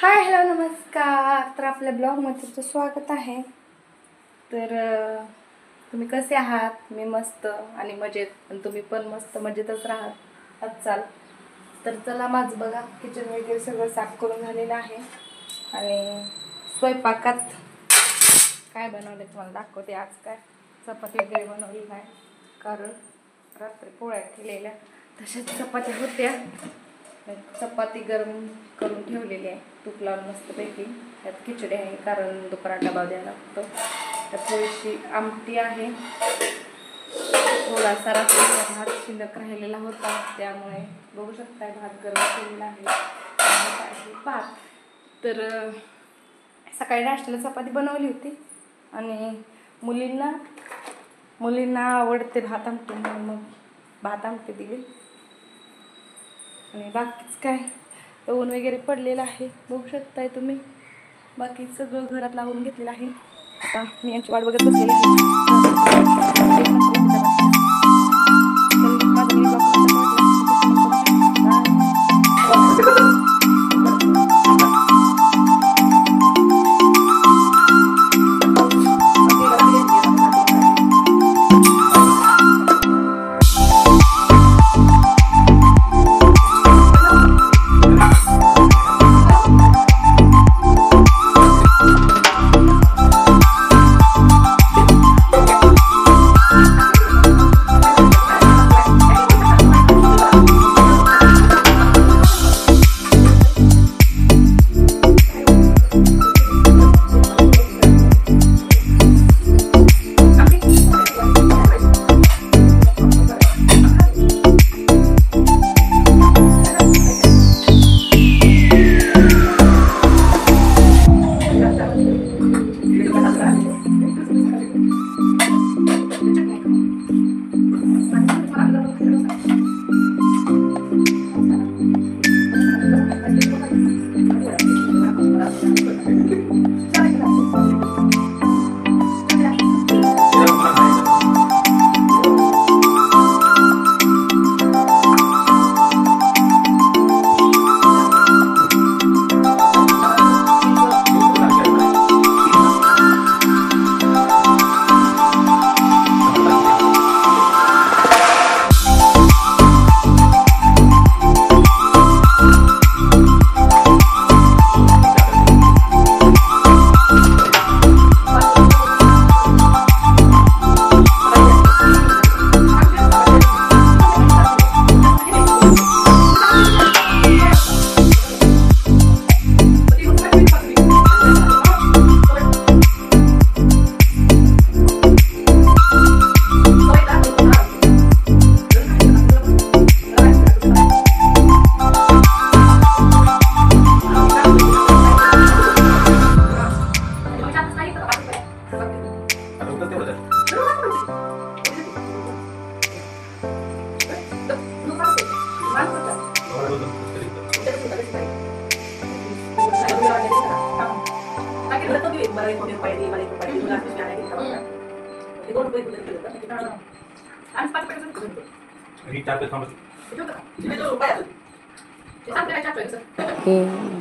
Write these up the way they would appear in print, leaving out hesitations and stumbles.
Hi hello नमस्कार. तर आपल्या ब्लॉगमध्ये तुमचं स्वागत आहे. तर तुम्ही कसे आहात? मी मस्त आणि मजेत आणि तुम्ही पण मस्त मजेतच राहात आजचाल. तर चला माझं बघा किचन वगैरे सगळं साफ करून झालेलं आहे आणि स्वयंपाकात काय बनवलं तुम्हाला दाखवते. आज काय चपाती वगैरे बनवली नाही कारण रात्री पोळ्या केलेल्या तशाच चपात्या होत्या. चपाती गरम करून ठेवलेली आहे तूप लावून मस्तपैकी. त्यात खिचडी आहे कारण दुपारात डबा द्यायला लागतो. त्यात थोडीशी आमटी आहे. थोडासा रात्रीचा भात शिल्लक राहिलेला होता त्यामुळे बघू शकताय भात गरम केलेला आहे. भात तर सकाळी नाश्त्याला चपाती बनवली होती आणि मुलींना आवडते भात आमटी म्हणून मग भात आमटी दिली. आणि बाकीच काय ऊन वगैरे पडलेलं आहे बघू शकताय तुम्ही. बाकी सगळं घरात लावून घेतलेलं आहे. आता मी यांची वाट बघत बसलेली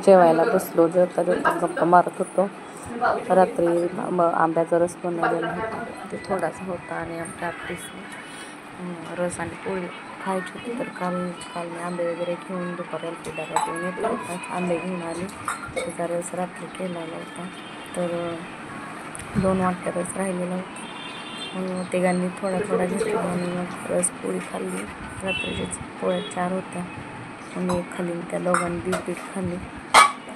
जेवायला बसलो जर गप्पा मारत होतो. रात्री आंब्याचा रस बनवलेला होता ते थोडासा होता आणि रात्रीच रस आणि पोळी खायची होती. तर काल मी आंबे वगैरे घेऊन दुपारी डब्यात येऊन येत होता. आंबे घेऊन आले त्याचा रस रात्री केलेला होता. तर 2 वाट्या रस राहिलेला होता म्हणून तिघांनी थोडा घेतला आणि मग रस पोळी खाल्ली. रात्रीच्याच पोळ्या 4 होत्या आणि एक खाल्ली. त्या दोघांनी दीड खाल्ली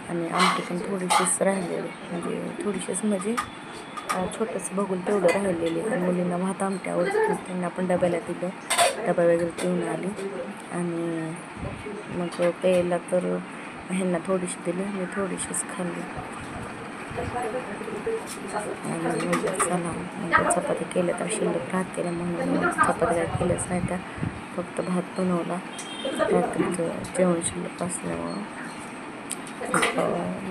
आणि आमटी पण थोडीशीच राहिलेली म्हणजे छोटंसं बघून तेवढं राहिलेली. आणि मुलींना भात आमटी आवडते त्यांना पण डब्याला दिलं. डबा वगैरे देऊन आली आणि मग प्यायला तर ह्यांना थोडीशी दिली मी थोडीशीच खाल्ली. आणि चला चपाती केल्या तर शिल्लक राहते म्हणून चपात्या केल्याच नाही त्या फक्त भात बनवला. रात्रीचं जेवण शिल्लक असल्यामुळं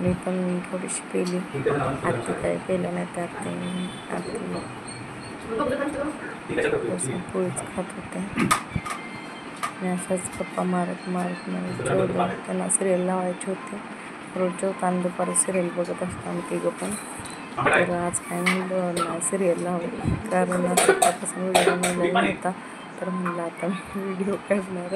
मी पण थोडीशी पेली. आत्ती काय पेलं नाही तर आत्ती पोळीच खात होते. आणि असाच गप्पा मारत जेवलं. त्यांना सिरियल लावायचे होते रोज जेवताना दुपारी सिरियल बघत असतो आम्ही तिघं पण. तर आज काय म्हणलं नाही सिरियल लावली, कारण आतापासून व्हिडिओ बनवलेला नव्हता. तर म्हणलं आता व्हिडिओ काढणार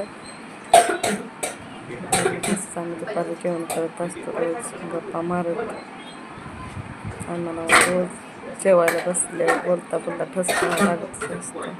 आम्ही दुपारी जेवण करत असतो रोज गप्पा मारत. आणि मला रोज जेवायला बसले बोलता बोलता ठसका लागत असतं.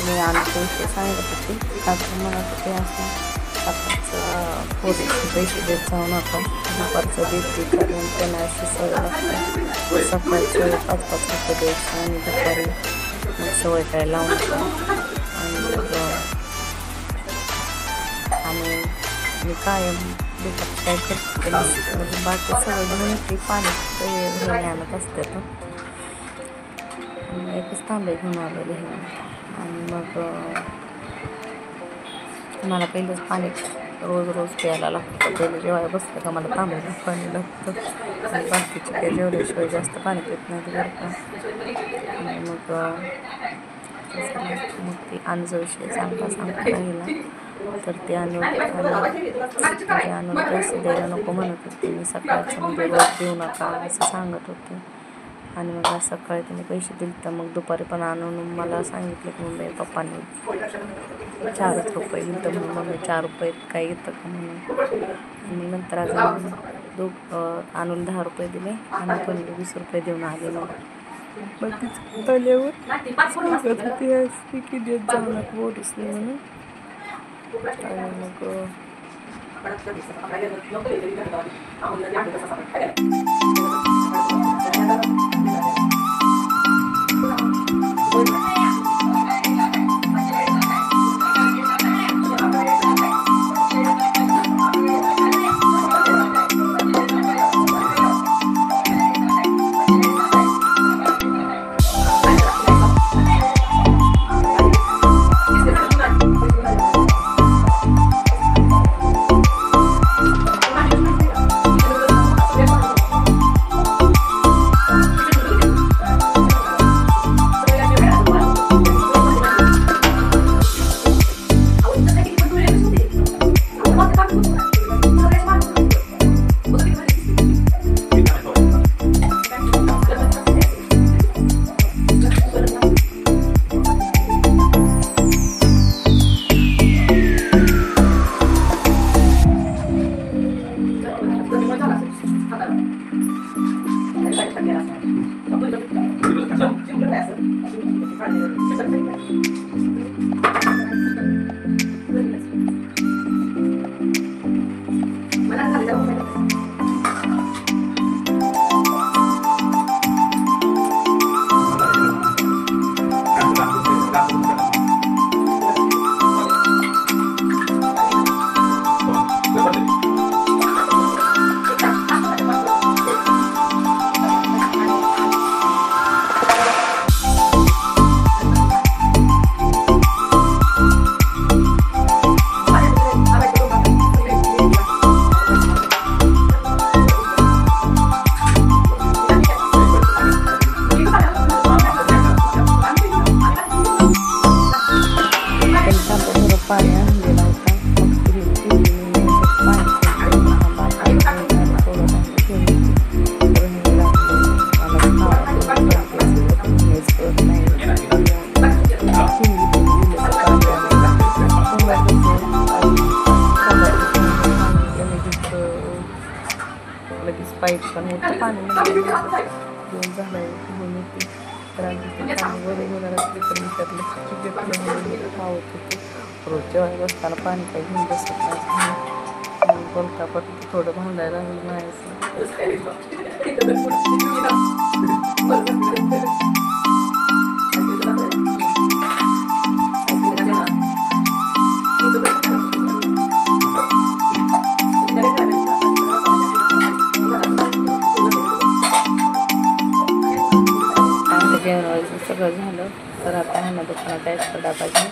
मी आणखी विषय सांगत होते मला ते असं आताचं पोरीचे पैसे देत जाऊ नका, दुपारचं देते कारण त्यांना अशी सवय लागते. सकाळचं 5-5 रुपये द्यायचं आणि दुपारी मग सवय काय लावून आणि मी कायम दुपारचं काय करते म्हणजे बाकी सगळं घेऊन ती पाणी घेऊन आणत असते. तर एकच तांबे घेऊन आलेले हे आणि मग मला पहिलंच पाणी रोज प्यायला लागतं. पहिलं जेवायला बसलं का मला तांब्याला पाणी लागतं आणि बाकीचे काही जेवल्याशिवाय जास्त पाणी पित नाही बरं का. आणि मग ती अनुजा विषयी सांगता राहिला तर ते आणून पैसे द्यायला नको म्हणत होते. मी सकाळचं म्हणजे रोज देऊ नका असं सांगत होते आणि मग आज सकाळी त्यांनी पैसे दिले तर मग दुपारी पण आणून मला सांगितलं की मम्मी पप्पांनी 4 रुपये दिलं तर म्हणून मम्मी 4 रुपये काय येतं का म्हणून. आणि नंतर अजून आणून 10 रुपये दिले आणि पण 20 रुपये देऊन आले. मग तिचं आल्यावर सांगत होती असते की देत जाऊ नका बोलूच नाही म्हणून. आणि पाणी आणलेला होता. मग तिने पाणी लगेच पाईप पण होतं पाणी घेऊन झालं घेऊन येते. तर आम्ही पाणी बरोबर असले तर मी त्यातलं खावत होते. रोजच्या वेळेस बसताना पाणी काही घेऊन बसत नाही. बोलता पण थोडं भांडायला लागलं नाही. जेवण सगळं झालं तर आता ह्यांना दुकानाचा एक्स्ट्रा डबा घेऊन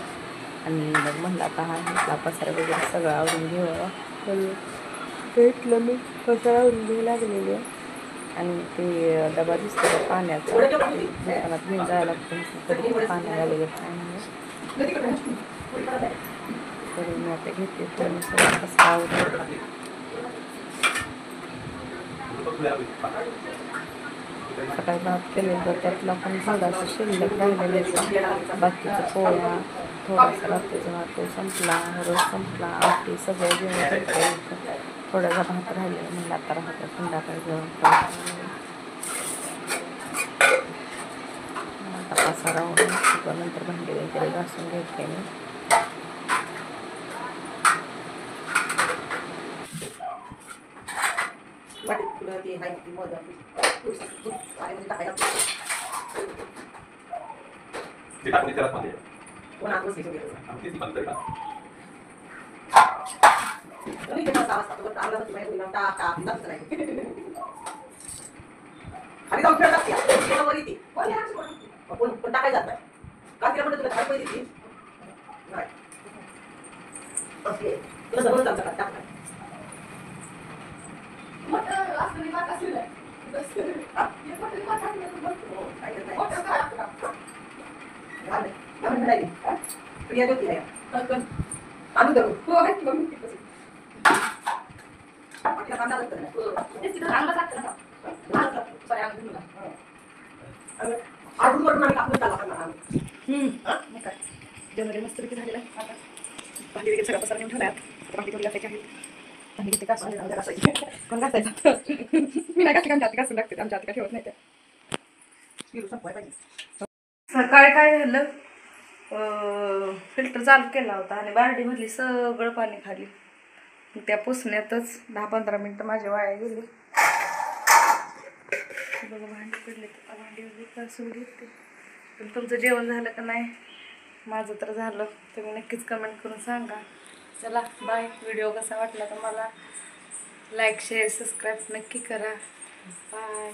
आणि मग म्हणलं आता हा पसारा वगैरे सगळं आवरून घेऊया. भेटलं मी पसारा आवरून घेऊ लागलेली आहे आणि ते डबा दिसतो पाण्याचा दुकानात घेऊन जायला लागतं तरी पाणी आलेलं नाही. तरी मी आता घेते पण सगळं पसारा आवरून सकाळी भात केलेलं तर त्यातला पण थोडासा शिल्लक राहिलेलं बाकीचं पोळ्या थोडासा रात्रीचा भात तो संपला रस संपला आमटी सगळं जेवण थोडासा भात राहिलेला म्हणलं आता राहतं संध्याकाळी जेवण आता पसारा होऊन नंतर भांडी वगैरे घासून घेते मी. मस्त झालेला भांडी वगैरे सगळं पसारा घेऊन ठेवला. भांडी थोडी घासायची आहेत. भांडी घेते घासून कोण घासायचं मी नाही घासली आमच्या हाती घासून लागते आमच्या हाती काय ठेवत नाही त्या. सकाळी काय झालं फिल्टर चालू केला होता आणि बार्डीमधली सगळं पाणी खाली. त्या पुसण्यातच 10-15 मिनटं माझे वाया गेली. बघा भांडी पडले तर भांडी वगैरे घासून घेते. पण तुमचं जेवण झालं का नाही? माझं तर झालं. तुम्ही नक्कीच कमेंट करून सांगा. चला बाय. व्हिडिओ कसा वाटला तर मला लाईक शेअर सबस्क्राईब नक्की करा. बाय.